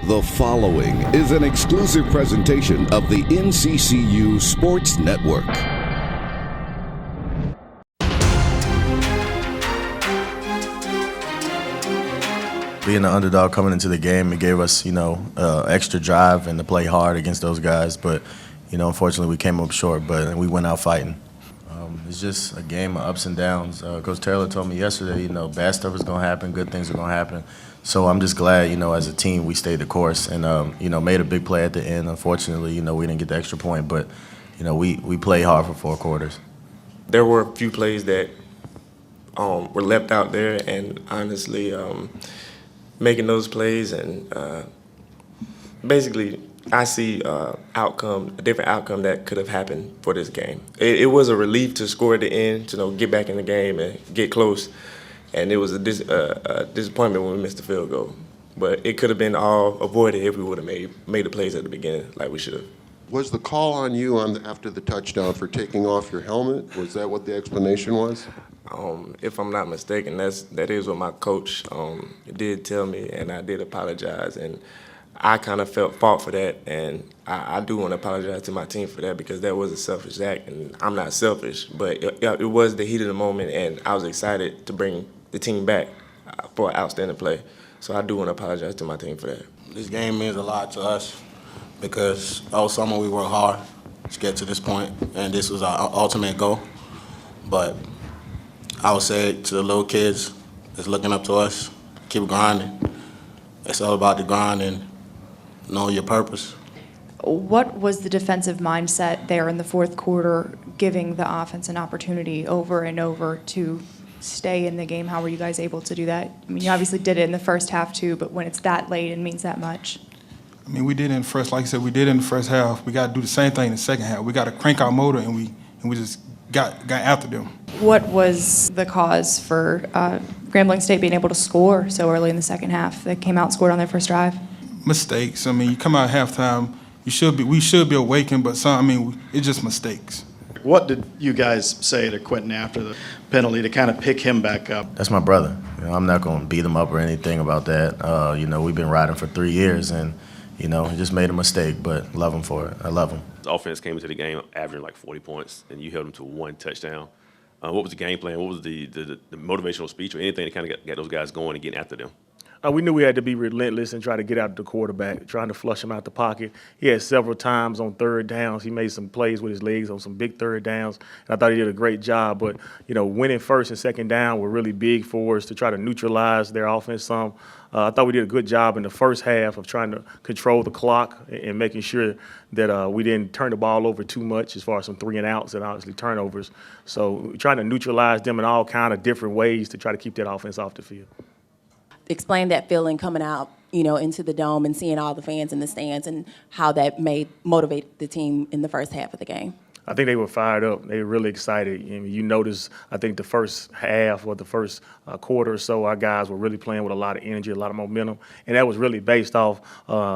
The following is an exclusive presentation of the NCCU Sports Network. Being the underdog coming into the game, it gave us, extra drive and to play hard against those guys. But, unfortunately we came up short, but we went out fighting. It's just a game of ups and downs. Coach Taylor told me yesterday, bad stuff is going to happen, good things are going to happen. So I'm just glad, as a team, we stayed the course and, made a big play at the end. Unfortunately, we didn't get the extra point, but, we played hard for 4 quarters. There were a few plays that were left out there, and honestly, making those plays and basically I see a different outcome that could have happened for this game. It was a relief to score at the end, to get back in the game and get close. And it was a disappointment when we missed the field goal. But it could have been all avoided if we would have made the plays at the beginning like we should have. Was the call on you after the touchdown for taking off your helmet? Was that what the explanation was? If I'm not mistaken, that is what my coach did tell me, and I did apologize. And I kind of felt fault for that, and I do want to apologize to my team for that because that was a selfish act, and I'm not selfish, but it was the heat of the moment, and I was excited to bring the team back for an outstanding play. So I do want to apologize to my team for that. This game means a lot to us because all summer we worked hard to get to this point, and this was our ultimate goal. But I would say to the little kids that's looking up to us, keep grinding. It's all about the grind and know your purpose. What was the defensive mindset there in the fourth quarter, giving the offense an opportunity over and over to stay in the game? How were you guys able to do that? I mean, you obviously did it in the first half too, but when it's that late, it means that much. I mean, we did it in the first, like I said, we did it in the first half. We got to do the same thing in the second half. We got to crank our motor, and we just got after them. What was the cause for Grambling State being able to score so early in the second half? They came out and scored on their first drive. Mistakes. I mean, you come out at halftime, we should be awakened, but it's just mistakes. What did you guys say to Quentin after the penalty to kind of pick him back up? That's my brother. I'm not going to beat him up or anything about that. We've been riding for 3 years, and he just made a mistake, but love him for it. I love him. The offense came into the game averaging like 40 points, and you held them to 1 touchdown. What was the game plan? What was the motivational speech or anything to kind of get those guys going and getting after them? We knew we had to be relentless and try to get out the quarterback, trying to flush him out the pocket. He had several times on third downs. He made some plays with his legs on some big third downs, and I thought he did a great job. But, winning first and second down were really big for us to try to neutralize their offense some. I thought we did a good job in the first half of trying to control the clock and making sure that we didn't turn the ball over too much as far as some 3-and-outs and obviously turnovers. So trying to neutralize them in all kind of different ways to try to keep that offense off the field. Explain that feeling coming out, into the dome and seeing all the fans in the stands and how that motivate the team in the first half of the game. I think they were fired up. They were really excited. You notice, I think the first half or the first quarter or so, our guys were really playing with a lot of energy, a lot of momentum, and that was really based off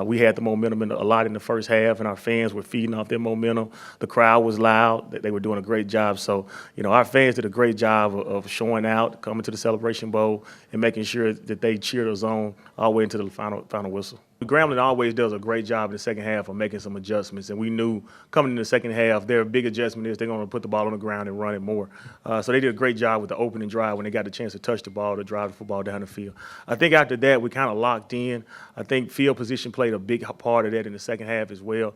we had the momentum a lot in the first half, and our fans were feeding off their momentum. The crowd was loud. They were doing a great job. So, our fans did a great job of showing out, coming to the Celebration Bowl, and making sure that they cheered us on all the way into the final whistle. Grambling always does a great job in the second half of making some adjustments, and we knew coming in the second half their big adjustment is they're going to put the ball on the ground and run it more. So they did a great job with the opening drive when they got the chance to touch the ball to drive the football down the field. I think after that we kind of locked in. I think field position played a big part of that in the second half as well.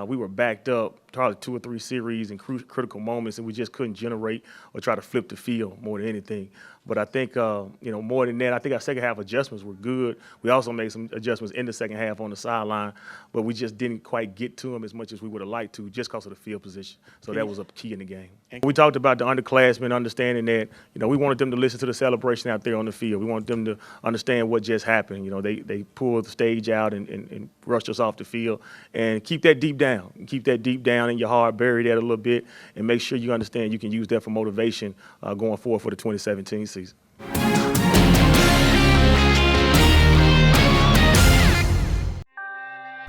We were backed up probably 2 or 3 series in critical moments, and we just couldn't generate or try to flip the field more than anything. But I think, more than that, I think our second half adjustments were good. We also made some adjustments in the second half on the sideline, but we just didn't quite get to them as much as we would have liked to just because of the field position. So that was a key in the game. We talked about the underclassmen understanding that, we wanted them to listen to the celebration out there on the field. We wanted them to understand what just happened. They pulled the stage out and rushed us off the field. And keep that deep down. Keep that deep down in your heart, bury that a little bit, and make sure you understand you can use that for motivation going forward for the 2017 season.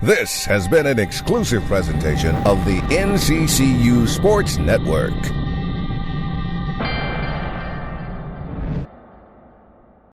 This has been an exclusive presentation of the NCCU Sports Network.